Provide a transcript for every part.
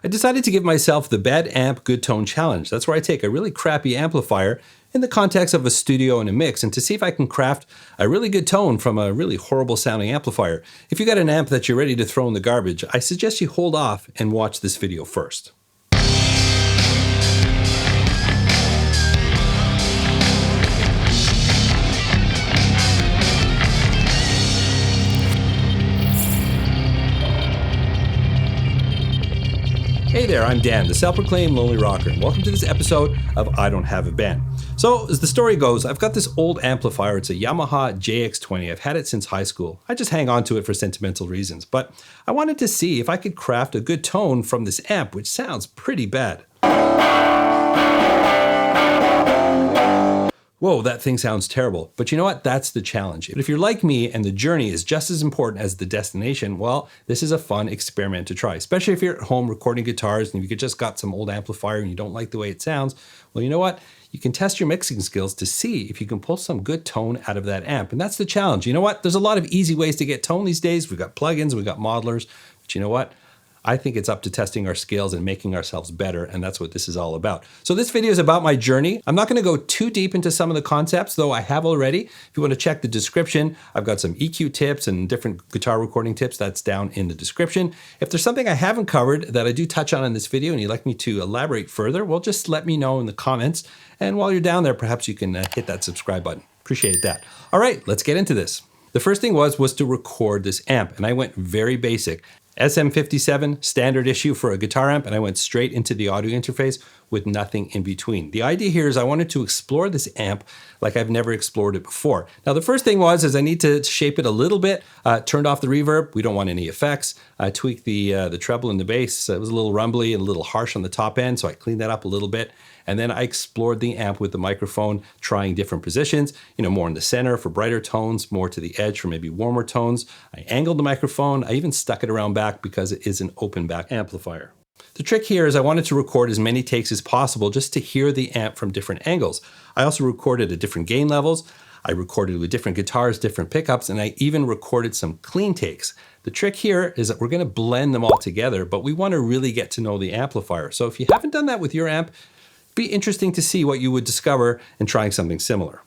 I decided to give myself the Bad Amp Good Tone Challenge. That's where I take a really crappy amplifier in the context of a studio and a mix and to see if I can craft a really good tone from a really horrible sounding amplifier. If you got an amp that you're ready to throw in the garbage, I suggest you hold off and watch this video first. Hey there, I'm Dan, the self-proclaimed lonely rocker, and welcome to this episode of I Don't Have a Band. So, as the story goes, I've got this old amplifier. It's a Yamaha JX20. I've had it since high school. I just hang on to it for sentimental reasons, but I wanted to see if I could craft a good tone from this amp, which sounds pretty bad. Whoa, that thing sounds terrible. But you know what? That's the challenge. If you're like me and the journey is just as important as the destination, well, this is a fun experiment to try, especially if you're at home recording guitars and you just got some old amplifier and you don't like the way it sounds. Well, you know what? You can test your mixing skills to see if you can pull some good tone out of that amp. And that's the challenge. You know what? There's a lot of easy ways to get tone these days. We've got plugins, we've got modelers, but you know what? I think it's up to testing our skills and making ourselves better, and that's what this is all about. So this video is about my journey. I'm not gonna go too deep into some of the concepts, though I have already. If you wanna check the description, I've got some EQ tips and different guitar recording tips. That's down in the description. If there's something I haven't covered that I do touch on in this video and you'd like me to elaborate further, well, just let me know in the comments. And while you're down there, perhaps you can hit that subscribe button. Appreciate that. All right, let's get into this. The first thing was to record this amp, and I went very basic. SM57, standard issue for a guitar amp, and I went straight into the audio interface with nothing in between. The idea here is I wanted to explore this amp like I've never explored it before. Now the first thing is I need to shape it a little bit, turned off the reverb, we don't want any effects, tweaked the treble and the bass. It was a little rumbly and a little harsh on the top end, so I cleaned that up a little bit. And then I explored the amp with the microphone, trying different positions, more in the center for brighter tones, more to the edge for maybe warmer tones. I angled the microphone. I even stuck it around back because it is an open back amplifier. The trick here is I wanted to record as many takes as possible just to hear the amp from different angles. I also recorded at different gain levels. I recorded with different guitars, different pickups, and I even recorded some clean takes. The trick here is that we're gonna blend them all together, but we wanna really get to know the amplifier. So if you haven't done that with your amp, be interesting to see what you would discover in trying something similar.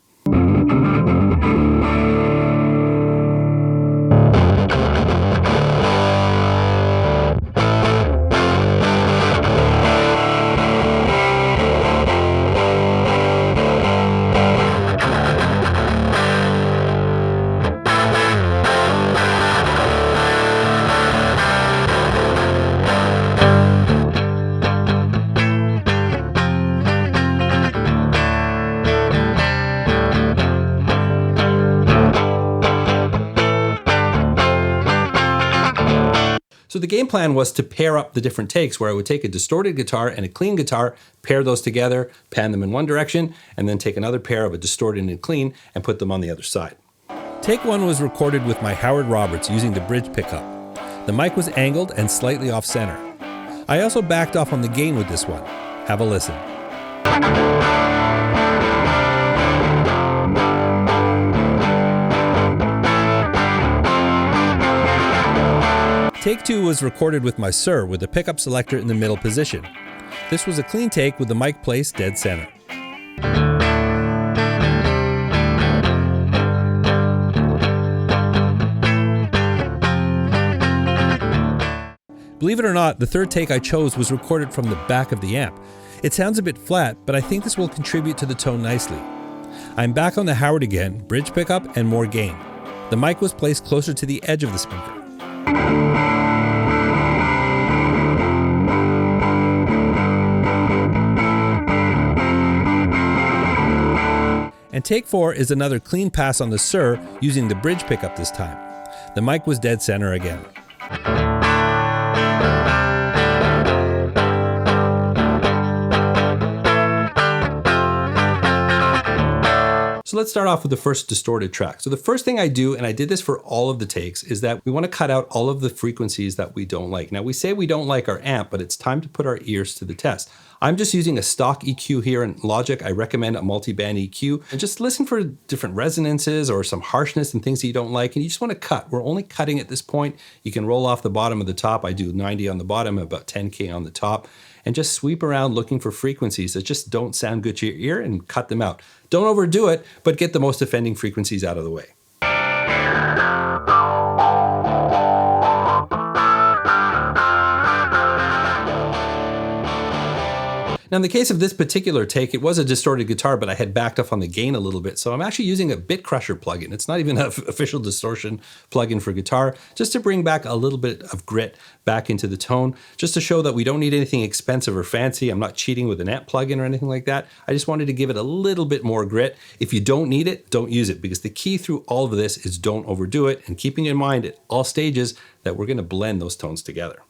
So the game plan was to pair up the different takes where I would take a distorted guitar and a clean guitar, pair those together, pan them in one direction, and then take another pair of a distorted and clean and put them on the other side. Take one was recorded with my Howard Roberts using the bridge pickup. The mic was angled and slightly off center. I also backed off on the gain with this one. Have a listen. Take two was recorded with my Sir with the pickup selector in the middle position. This was a clean take with the mic placed dead center. Believe it or not, the third take I chose was recorded from the back of the amp. It sounds a bit flat, but I think this will contribute to the tone nicely. I'm back on the Howard again, bridge pickup and more gain. The mic was placed closer to the edge of the speaker. And take four is another clean pass on the Sir using the bridge pickup this time. The mic was dead center again. So let's start off with the first distorted track. So the first thing I do, and I did this for all of the takes, is that we want to cut out all of the frequencies that we don't like. Now we say we don't like our amp, but it's time to put our ears to the test. I'm just using a stock EQ here in Logic. I recommend a multi-band EQ, and just listen for different resonances or some harshness and things that you don't like, and you just want to cut. We're only cutting at this point. You can roll off the bottom of the top. I do 90 on the bottom, about 10K on the top, and just sweep around looking for frequencies that just don't sound good to your ear and cut them out. Don't overdo it, but get the most offending frequencies out of the way. Now in the case of this particular take, it was a distorted guitar, but I had backed off on the gain a little bit. So I'm actually using a bit crusher plugin. It's not even an official distortion plugin for guitar, just to bring back a little bit of grit back into the tone, just to show that we don't need anything expensive or fancy. I'm not cheating with an amp plugin or anything like that. I just wanted to give it a little bit more grit. If you don't need it, don't use it, because the key through all of this is don't overdo it, and keeping in mind at all stages that we're gonna blend those tones together.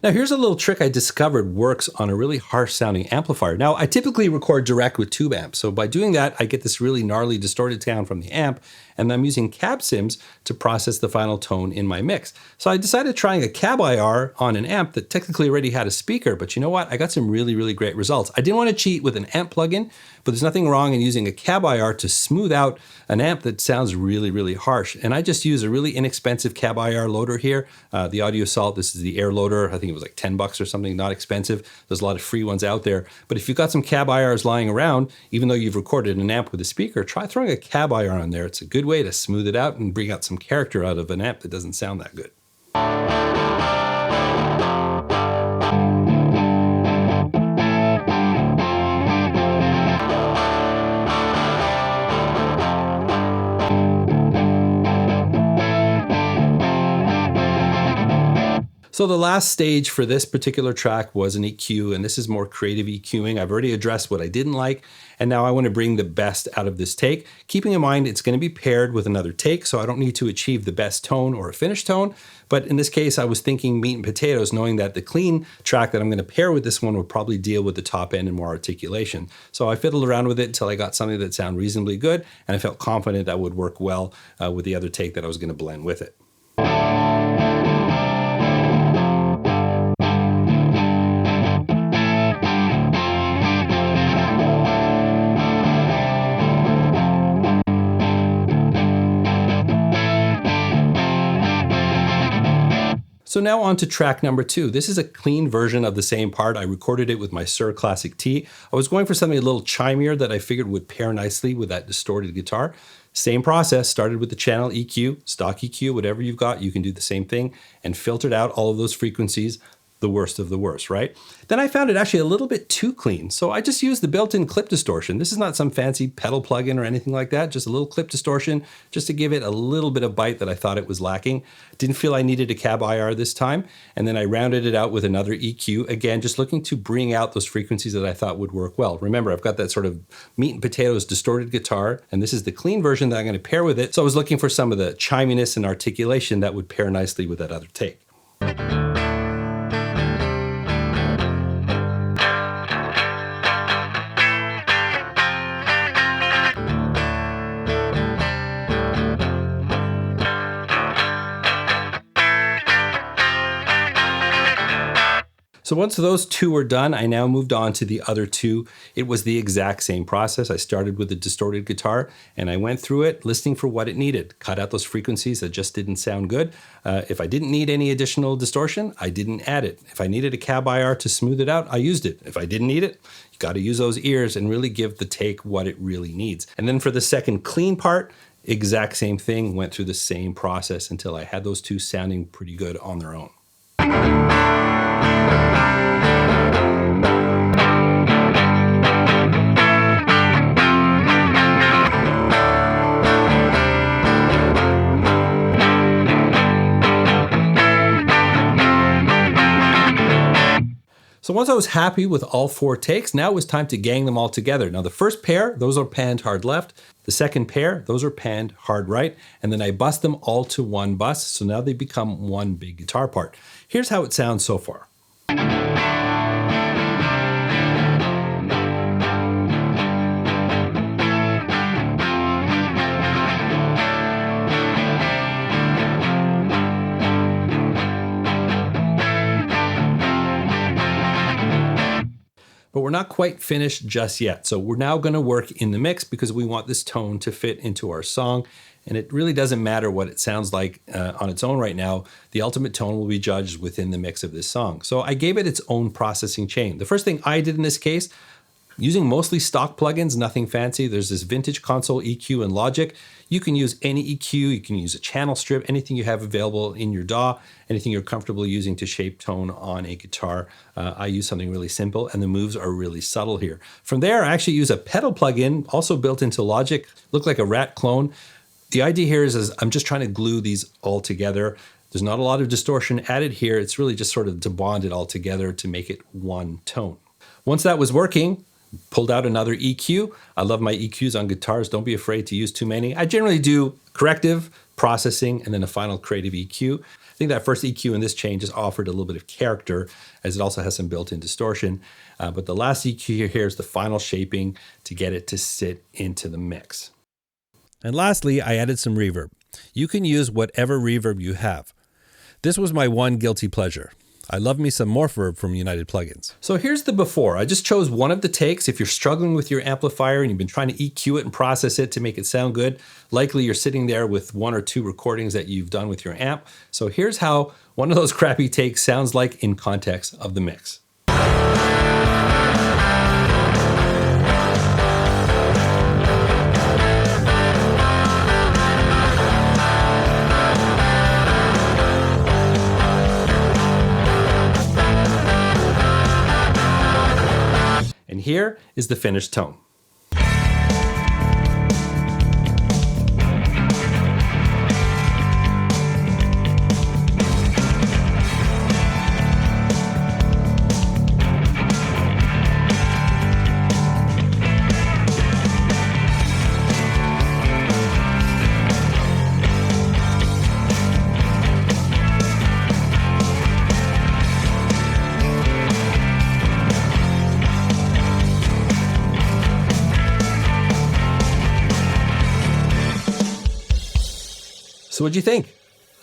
Now here's a little trick I discovered works on a really harsh sounding amplifier. Now I typically record direct with tube amps, so by doing that I get this really gnarly distorted sound from the amp, and I'm using cab sims to process the final tone in my mix. So I decided trying a cab IR on an amp that technically already had a speaker, but you know what? I got some really great results. I didn't want to cheat with an amp plugin, but there's nothing wrong in using a cab IR to smooth out an amp that sounds really harsh. And I just use a really inexpensive cab IR loader here. The Audio Salt, this is the air loader. I think it was like 10 bucks or something, not expensive. There's a lot of free ones out there. But if you've got some cab IRs lying around, even though you've recorded an amp with a speaker, try throwing a cab IR on there. It's a good way to smooth it out and bring out some character out of an amp that doesn't sound that good. So the last stage for this particular track was an EQ, and this is more creative EQing. I've already addressed what I didn't like, and now I want to bring the best out of this take, keeping in mind it's going to be paired with another take, so I don't need to achieve the best tone or a finished tone. But in this case, I was thinking meat and potatoes, knowing that the clean track that I'm going to pair with this one would probably deal with the top end and more articulation. So I fiddled around with it until I got something that sounded reasonably good, and I felt confident that would work well with the other take that I was going to blend with it. So now on to track number 2. This is a clean version of the same part. I recorded it with my Sir Classic T. I was going for something a little chimier that I figured would pair nicely with that distorted guitar. Same process, started with the channel EQ, stock EQ, whatever you've got, you can do the same thing, and filtered out all of those frequencies, the worst of the worst, right? Then I found it actually a little bit too clean, so I just used the built-in clip distortion. This is not some fancy pedal plugin or anything like that, just a little clip distortion, just to give it a little bit of bite that I thought it was lacking. Didn't feel I needed a cab IR this time, and then I rounded it out with another EQ, again, just looking to bring out those frequencies that I thought would work well. Remember, I've got that sort of meat and potatoes distorted guitar, and this is the clean version that I'm gonna pair with it, so I was looking for some of the chiminess and articulation that would pair nicely with that other take. So once those two were done, I now moved on to the other two. It was the exact same process. I started with the distorted guitar and I went through it, listening for what it needed. Cut out those frequencies that just didn't sound good. If I didn't need any additional distortion, I didn't add it. If I needed a cab IR to smooth it out, I used it. If I didn't need it, you got to use those ears and really give the take what it really needs. And then for the second clean part, exact same thing, went through the same process until I had those two sounding pretty good on their own. So once I was happy with all 4 takes, now it was time to gang them all together. Now the first pair, those are panned hard left. The second pair, those are panned hard right. And then I bus them all to one bus. So now they become one big guitar part. Here's how it sounds so far. But we're not quite finished just yet. So we're now going to work in the mix because we want this tone to fit into our song. And it really doesn't matter what it sounds like on its own right now. The ultimate tone will be judged within the mix of this song. So I gave it its own processing chain. The first thing I did in this case, using mostly stock plugins, nothing fancy. There's this vintage console EQ in Logic. You can use any EQ, you can use a channel strip, anything you have available in your DAW, anything you're comfortable using to shape tone on a guitar. I use something really simple and the moves are really subtle here. From there, I actually use a pedal plugin, also built into Logic, look like a Rat clone. The idea here is I'm just trying to glue these all together. There's not a lot of distortion added here. It's really just sort of to bond it all together to make it one tone. Once that was working, pulled out another EQ. I love my EQs on guitars. Don't be afraid to use too many. I generally do corrective, processing, and then a final creative EQ. I think that first EQ in this chain just offered a little bit of character as it also has some built-in distortion. But the last EQ here is the final shaping to get it to sit into the mix. And lastly, I added some reverb. You can use whatever reverb you have. This was my one guilty pleasure. I love me some Morph from United Plugins. So here's the before. I just chose one of the takes. If you're struggling with your amplifier and you've been trying to EQ it and process it to make it sound good, likely you're sitting there with 1 or 2 recordings that you've done with your amp. So here's how one of those crappy takes sounds like in context of the mix. And here is the finished tone. So what'd you think?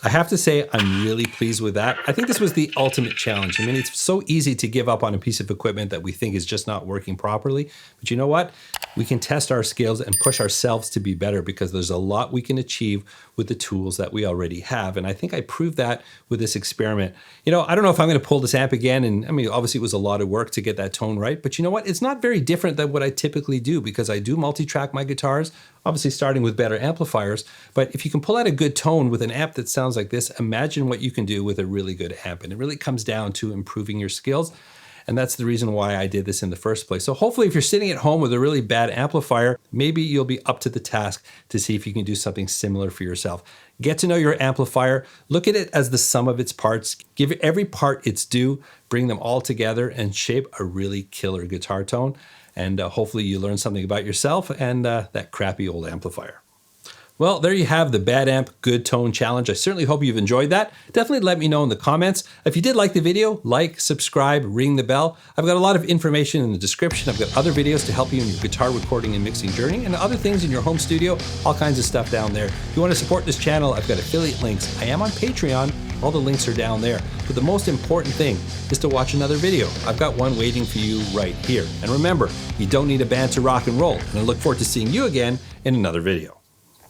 I have to say, I'm really pleased with that. I think this was the ultimate challenge. I mean, it's so easy to give up on a piece of equipment that we think is just not working properly. But you know what? We can test our skills and push ourselves to be better because there's a lot we can achieve with the tools that we already have. And I think I proved that with this experiment. You know, I don't know if I'm going to pull this amp again. And I mean, obviously it was a lot of work to get that tone right. But you know what? It's not very different than what I typically do because I do multi-track my guitars, obviously starting with better amplifiers. But if you can pull out a good tone with an amp that sounds like this, imagine what you can do with a really good amp. And it really comes down to improving your skills. And that's the reason why I did this in the first place. So hopefully if you're sitting at home with a really bad amplifier, maybe you'll be up to the task to see if you can do something similar for yourself. Get to know your amplifier, look at it as the sum of its parts, give every part its due, bring them all together and shape a really killer guitar tone. And hopefully you learn something about yourself and that crappy old amplifier. Well, there you have the Bad Amp Good Tone Challenge. I certainly hope you've enjoyed that. Definitely let me know in the comments. If you did like the video, like, subscribe, ring the bell. I've got a lot of information in the description. I've got other videos to help you in your guitar recording and mixing journey and other things in your home studio, all kinds of stuff down there. If you want to support this channel, I've got affiliate links. I am on Patreon. All the links are down there. But the most important thing is to watch another video. I've got one waiting for you right here. And remember, you don't need a band to rock and roll. And I look forward to seeing you again in another video.